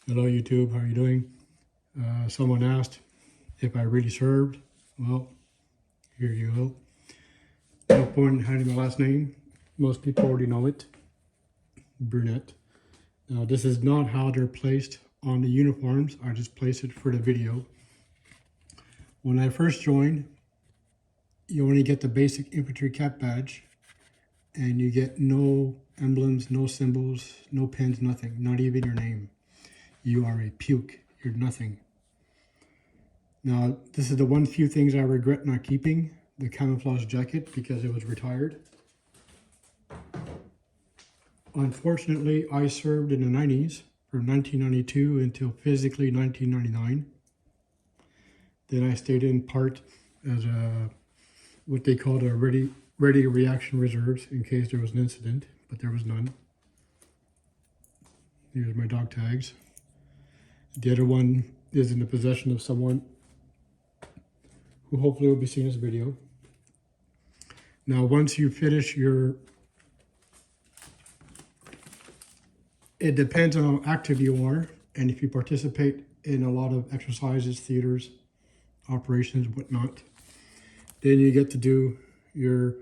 Hello YouTube, how are you doing? Someone asked if I really served. Well, here you go. No point in hiding my last name. Most people already know it. Brunette. Now this is not how they're placed on the uniforms. I just placed it for the video. When I first joined, you only get the basic infantry cap badge and you get no emblems, no symbols, no pins, nothing, not even your name. You are a puke, you're nothing. Now, this is the one few things I regret not keeping, the camouflage jacket, because it was retired. Unfortunately, I served in the 90s from 1992 until physically 1999. Then I stayed in part as what they called a ready reaction reserves in case there was an incident, but there was none. Here's my dog tags. The other one is in the possession of someone who hopefully will be seeing this video. Now, once you finish your, it depends on how active you are, and if you participate in a lot of exercises, theaters, operations, whatnot, then you get to do your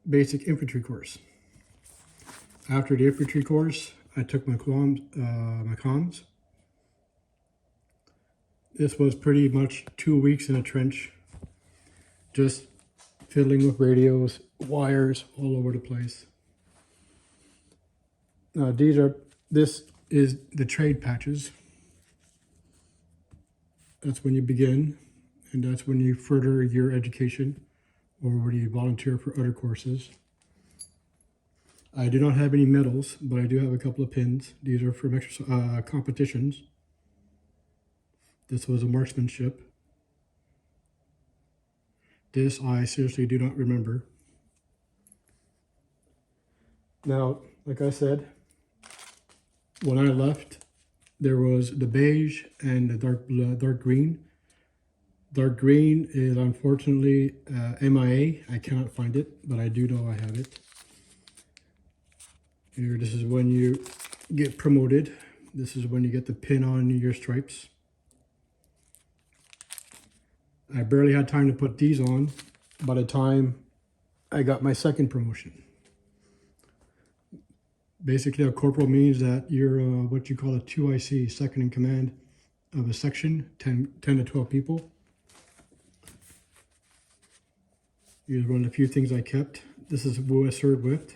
basic infantry course. After the infantry course, I took my comms. This was pretty much 2 weeks in a trench, just fiddling with radios, wires all over the place. This is the trade patches. That's when you begin, and that's when you further your education or when you volunteer for other courses. I do not have any medals, but I do have a couple of pins. These are from competitions. This was a marksmanship. This I seriously do not remember. Now, like I said, when I left, there was the beige and the dark green. Dark green is unfortunately MIA. I cannot find it, but I do know I have it. Here, this is when you get promoted. This is when you get the pin on your stripes. I barely had time to put these on by the time I got my second promotion. Basically, a corporal means that you're what you call a 2IC, second in command of a section, 10 to 12 people. Here's one of the few things I kept. This is who I served with,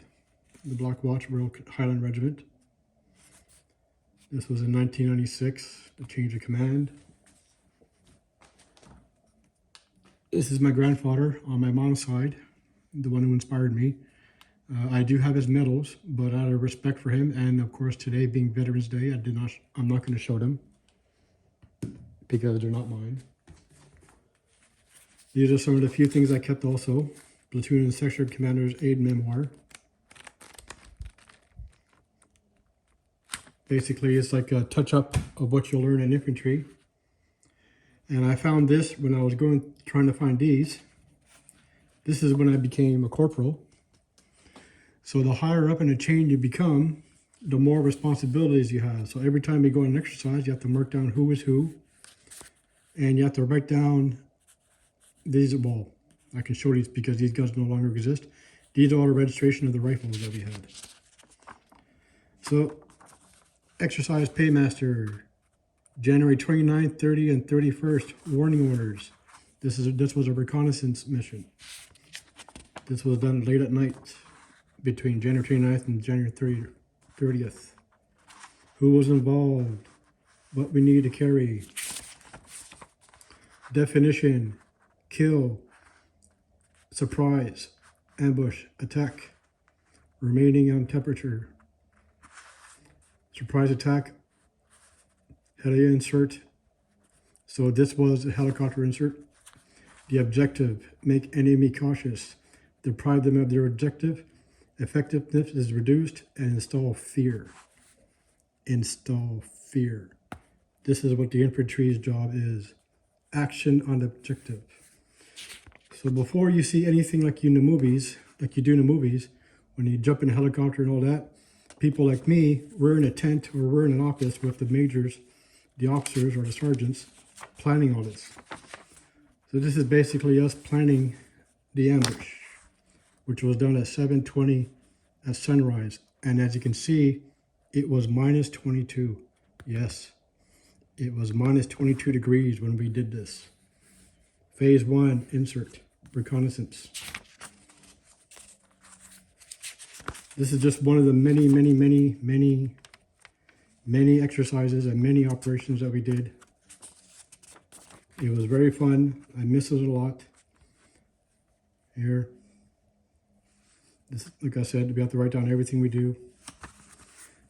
the Black Watch Royal Highland Regiment. This was in 1996, the change of command. This is my grandfather on my mom's side, the one who inspired me. I do have his medals, but out of respect for him, and of course today being Veterans Day, I'm not going to show them because they're not mine. These are some of the few things I kept also. Platoon and Section Commander's Aid Memoir. Basically, it's like a touch-up of what you'll learn in infantry. And I found this when I was trying to find these. This is when I became a corporal. So the higher up in the chain you become, the more responsibilities you have. So every time you go on an exercise, you have to mark down who is who. And you have to write down these, well, I can show these because these guns no longer exist. These are all the registration of the rifles that we had. So, exercise paymaster, January 29th, 30th, and 31st, warning orders. This was a reconnaissance mission. This was done late at night between January 29th and January 30th. Who was involved? What we need to carry. Definition, kill, surprise, ambush, attack, remaining on temperature. Surprise attack, heli insert. So this was a helicopter insert. The objective, make enemy cautious, deprive them of their objective, effectiveness is reduced, and install fear. Install fear. This is what the infantry's job is. Action on the objective. So before you see anything like you do in the movies, when you jump in a helicopter and all that, people like me, we're in a tent or we're in an office with the majors, the officers or the sergeants, planning all this. So this is basically us planning the ambush, which was done at 7:20 at sunrise. And as you can see, it was minus 22. Yes, it was minus 22 degrees when we did this. Phase 1, insert, reconnaissance. This is just one of the many exercises and many operations that we did. It was very fun. I miss it a lot. Here. This, like I said, we have to write down everything we do.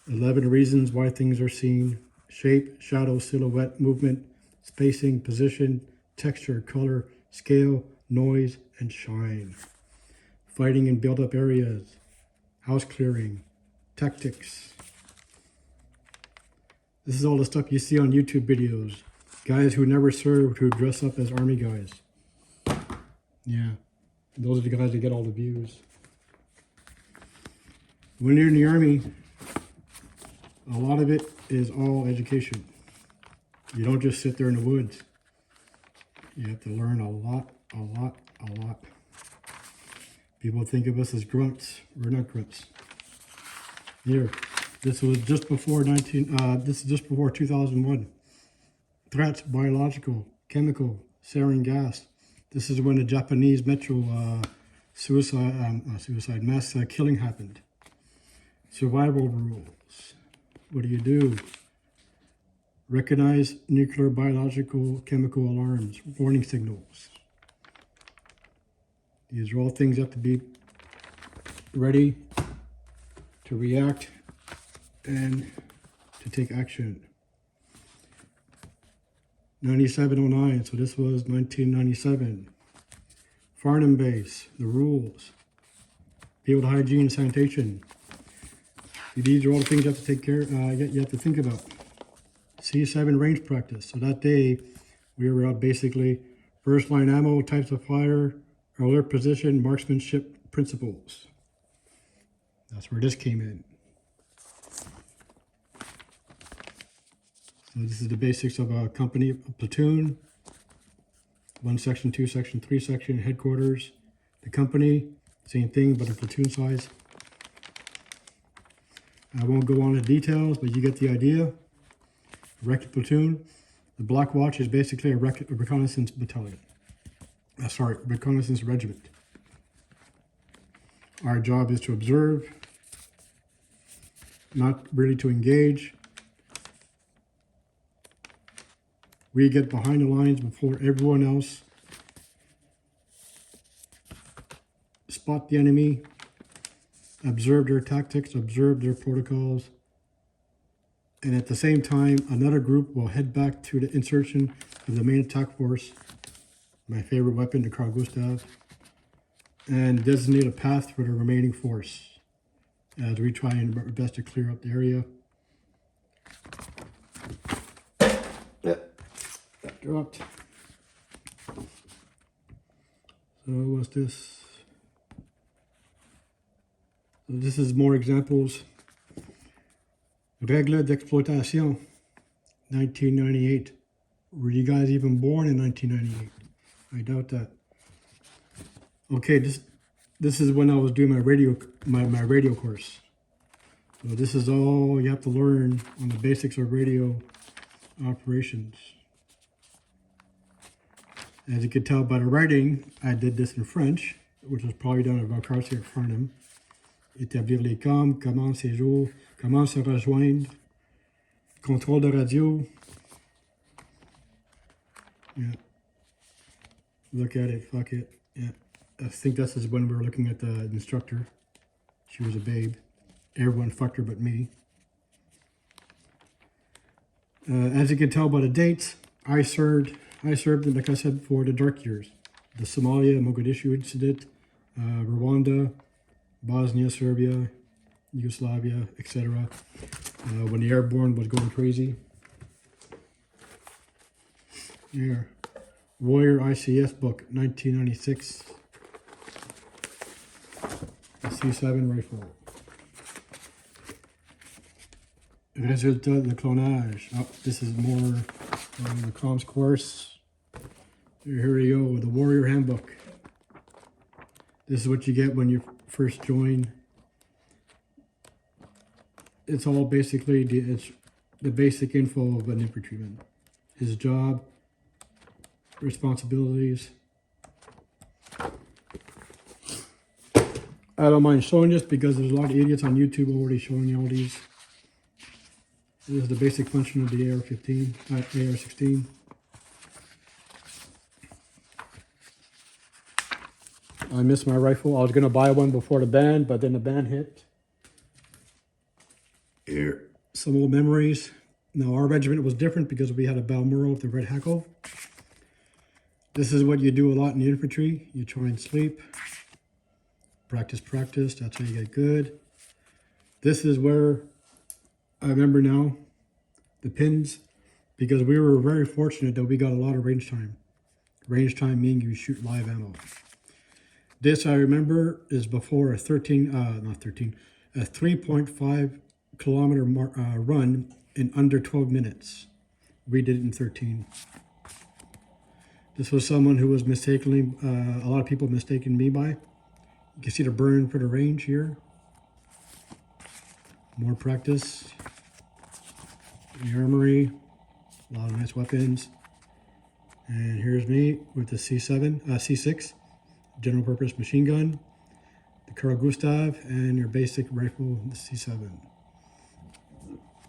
11 reasons why things are seen. Shape, shadow, silhouette, movement, spacing, position, texture, color, scale, noise, and shine. Fighting in built-up areas. House clearing. Tactics. This is all the stuff you see on YouTube videos. Guys who never served, who dress up as army guys. Yeah, those are the guys that get all the views. When you're in the army, a lot of it is all education. You don't just sit there in the woods. You have to learn a lot. People think of us as grunts. We're not grunts. Here, this was just before 2001. Threats, biological, chemical, sarin gas. This is when the Japanese metro mass killing happened. Survival rules. What do? Recognize nuclear, biological, chemical alarms, warning signals. These are all things that have to be ready to react and to take action. 9709, so this was 1997. Farnham Base, the rules. Field hygiene and sanitation. These are all the things you have to take care you have to think about. C7 range practice. So that day, we were out basically first line ammo, types of fire, alert position, marksmanship principles. That's where this came in. So this is the basics of a company, a platoon, 1 section, 2 section, 3 section, headquarters, the company, same thing, but a platoon size. I won't go on to details, but you get the idea. Recce platoon. The Black Watch is basically a reconnaissance battalion. Reconnaissance regiment. Our job is to observe, not really to engage. We get behind the lines before everyone else. Spot the enemy. Observe their tactics, observe their protocols. And at the same time, another group will head back to the insertion of the main attack force, my favorite weapon, the Carl Gustav, and designate a path for the remaining force as we try our best to clear up the area. That dropped. So what's this? So this is more examples. Règles d'exploitation, 1998. Were you guys even born in 1998? I doubt that. Okay, this is when I was doing my radio course. So this is all you have to learn on the basics of radio operations. As you can tell by the writing, I did this in French, which was probably done at Valcartier at Farnham. Établir les camps, comment séjour, comment se rejoindre, contrôle de radio. Yeah. Look at it, fuck it. Yeah. I think this is when we were looking at the instructor. She was a babe. Everyone fucked her but me. As you can tell by the dates, I served, like I said before, the dark years. The Somalia, Mogadishu incident, Rwanda, Bosnia, Serbia, Yugoslavia, etc. When the airborne was going crazy. Here, Warrior ICS book, 1996. The C7 rifle. Résultat de clonage. Oh, this is more the comms course. Here we go, the Warrior Handbook. This is what you get when you first join. It's all basically it's the basic info of an infantryman. His job, responsibilities. I don't mind showing this because there's a lot of idiots on YouTube already showing you all these. This is the basic function of the AR-15, AR-16. I missed my rifle. I was going to buy one before the ban, but then the ban hit. Here, some old memories. Now, our regiment was different because we had a Balmoral with the Red Hackle. This is what you do a lot in the infantry. You try and sleep. Practice, practice. That's how you get good. This is where I remember now the pins, because we were very fortunate that we got a lot of range time. Range time meaning you shoot live ammo. This I remember is before a 3.5 kilometer run in under 12 minutes. We did it in 13. This was someone who was mistakenly, a lot of people mistaken me by. You can see the burn for the range here. More practice. The armory, a lot of nice weapons. And here's me with the C6, general purpose machine gun, the Carl Gustav, and your basic rifle, the C7.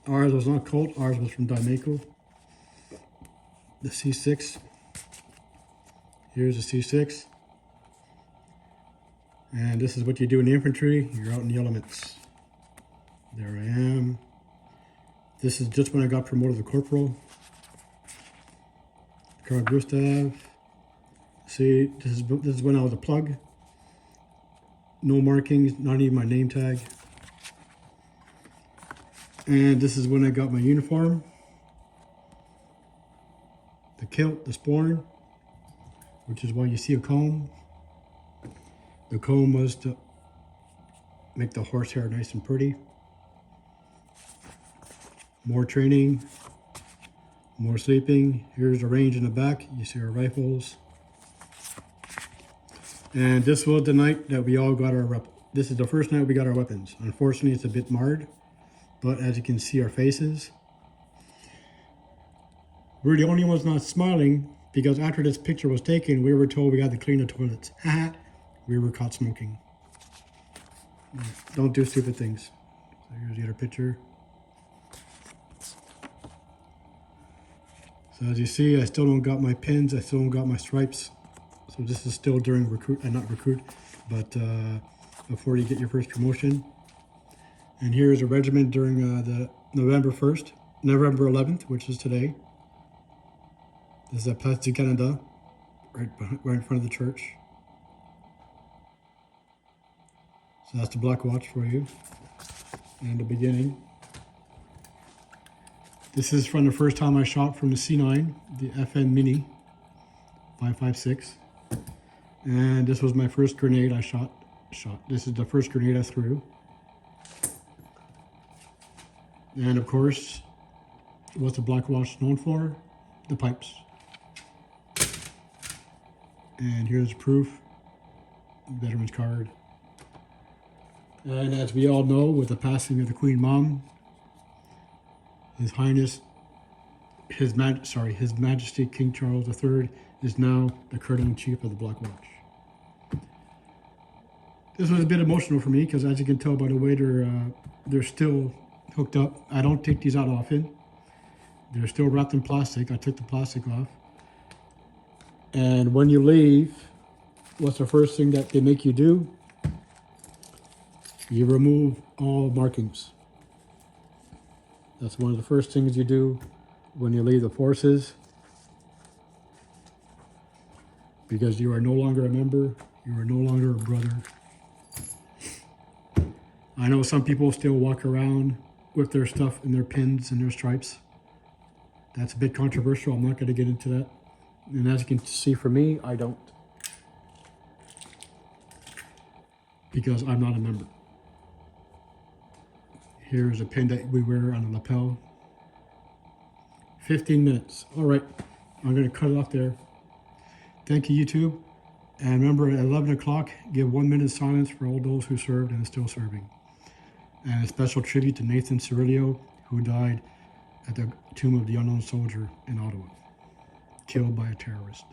Ours was not Colt, ours was from Dymaco. The C6. Here's the C6. And this is what you do in the infantry. You're out in the elements. There I am. This is just when I got promoted to corporal. Carl Gustav. See, this is when I was a plug. No markings, not even my name tag. And this is when I got my uniform. The kilt, the sporn, which is why you see a comb. The comb was to make the horsehair nice and pretty. More training, more sleeping. Here's the range in the back. You see our rifles. And this was the night that we all got our this is the first night we got our weapons. Unfortunately, it's a bit marred, but as you can see our faces. We're the only ones not smiling because after this picture was taken, we were told we had to clean the toilets. We were caught smoking. Don't do stupid things. So here's the other picture. So as you see, I still don't got my pins. I still don't got my stripes. So this is still during not recruit, but before you get your first promotion. And here is a regiment during the November 11th, which is today. This is at Place du Canada, right in front of the church. So that's the Black Watch for you, and the beginning. This is from the first time I shot from the C9, the FN Mini 5.56. And this was my first grenade I shot. This is the first grenade I threw. And of course, what's the Black Watch known for? The pipes. And here's proof, veteran's card. And as we all know, with the passing of the Queen Mom, His Majesty King Charles III is now the Colonel-in-Chief of the Black Watch. This was a bit emotional for me because, as you can tell by the way they're still hooked up. I don't take these out often. They're still wrapped in plastic. I took the plastic off. And when you leave, what's the first thing that they make you do? You remove all markings. That's one of the first things you do when you leave the forces, because you are no longer a member, you are no longer a brother. I know some people still walk around with their stuff and their pins and their stripes. That's a bit controversial. I'm not going to get into that. And as you can see for me, I don't. Because I'm not a member. Here's a pin that we wear on the lapel. 15 minutes. All right, I'm going to cut it off there. Thank you, YouTube. And remember, at 11 o'clock, give 1 minute silence for all those who served and are still serving. And a special tribute to Nathan Cirillo, who died at the Tomb of the Unknown Soldier in Ottawa, killed by a terrorist.